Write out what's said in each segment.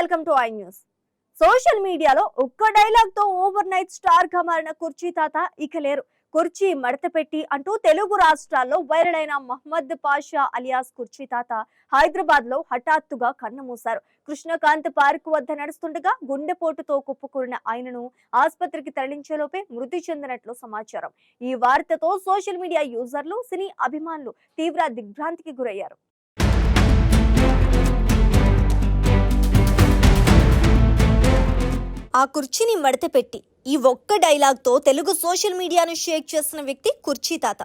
Welcome to I news. Social మీడియాలో ఒక్క dialogue తో ఓవర్ నైట్ స్టార్ గా మారిన కుర్చీ తాత ఇక లేరు. కుర్చీ మడత పెట్టి అంటూ తెలుగు రాష్ట్రాల్లో వైరల్ అయిన మహమ్మద్ పాషా అలియాస్ కుర్చీ తాత హైదరాబాద్ లో హఠాత్తుగా కన్నుమూశారు. కృష్ణకాంత్ పార్క్ వద్ద నడుస్తుండగా గుండెపోటుతో కుప్పకూరిన ఆయనను ఆసుపత్రికి తరలించేలోపే మృతి చెందినట్లు సమాచారం. ఈ వార్తతో సోషల్ మీడియా యూజర్లు, సినీ అభిమానులు తీవ్ర దిగ్భ్రాంతికి గురయ్యారు. ఆ కుర్చీని మడతపెట్టి ఈ ఒక్క డైలాగ్తో తెలుగు సోషల్ మీడియాను షేక్ చేసిన వ్యక్తి కుర్చీ తాత.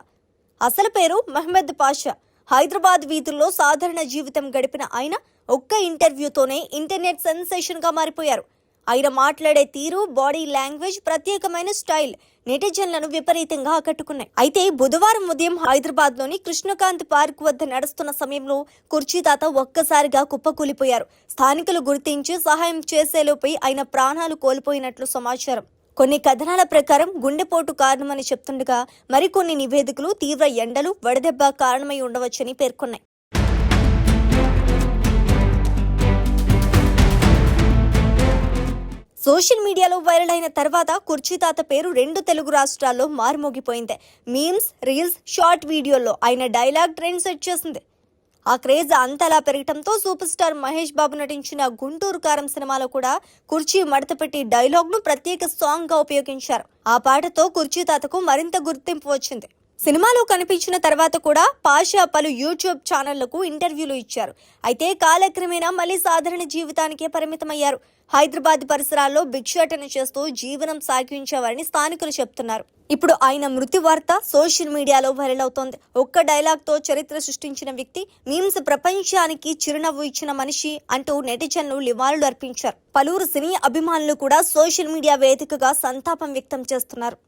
అసలు పేరు మహమ్మద్ పాషా. హైదరాబాద్ వీధుల్లో సాధారణ జీవితం గడిపిన ఆయన ఒక్క ఇంటర్వ్యూతోనే ఇంటర్నెట్ సెన్సేషన్ గా మారిపోయారు. ఆయన మాట్లాడే తీరు, బాడీ లాంగ్వేజ్, ప్రత్యేకమైన స్టైల్ నెటిజన్లను విపరీతంగా ఆకట్టుకున్నాయి. అయితే బుధవారం ఉదయం హైదరాబాద్ లోని కృష్ణకాంత్ పార్క్ వద్ద నడుస్తున్న సమయంలో కుర్చీ తాత ఒక్కసారిగా కుప్పకూలిపోయారు. స్థానికులు గుర్తించి సహాయం చేసేలోపై ఆయన ప్రాణాలు కోల్పోయినట్లు సమాచారం. కొన్ని కథనాల ప్రకారం గుండెపోటు కారణమని చెప్తుండగా మరికొన్ని నివేదికలు తీవ్ర ఎండలు, వడదెబ్బ కారణమై ఉండవచ్చని పేర్కొన్నాయి. సోషల్ మీడియాలో వైరల్ అయిన తర్వాత కుర్చీ తాత పేరు రెండు తెలుగు రాష్ట్రాల్లో మారుమోగిపోయింది. మీమ్స్, రీల్స్, షార్ట్ వీడియోల్లో ఆయన డైలాగ్ ట్రెండ్ సెట్ చేసింది. ఆ క్రేజ్ అంతలా పెరగటంతో సూపర్ స్టార్ మహేష్ బాబు నటించిన గుంటూరు కారం సినిమాలో కూడా కుర్చీ మడతపెట్టి డైలాగ్ ను ప్రత్యేక సాంగ్ గా ఉపయోగించారు. ఆ పాటతో కుర్చీ తాతకు మరింత గుర్తింపు వచ్చింది. సినిమాలో కనిపించిన తర్వాత కూడా పాషా పలు యూట్యూబ్ ఛానళ్లకు ఇంటర్వ్యూలు ఇచ్చారు. అయితే కాలక్రమేణా మళ్ళీ సాధారణ జీవితానికే పరిమితమయ్యారు. హైదరాబాద్ పరిసరాల్లో భిక్షాటన చేస్తూ జీవనం సాగించేవారని స్థానికులు చెప్తున్నారు. ఇప్పుడు ఆయన మృతి వార్త సోషల్ మీడియాలో వైరల్ అవుతోంది. ఒక్క డైలాగ్ తో చరిత్ర సృష్టించిన వ్యక్తి, మీమ్స్ ప్రపంచానికి చిరునవ్వు ఇచ్చిన మనిషి అంటూ నెటిజన్లు నివాళులు అర్పించారు. పలువురు సినీ అభిమానులు కూడా సోషల్ మీడియా వేదికగా సంతాపం వ్యక్తం చేస్తున్నారు.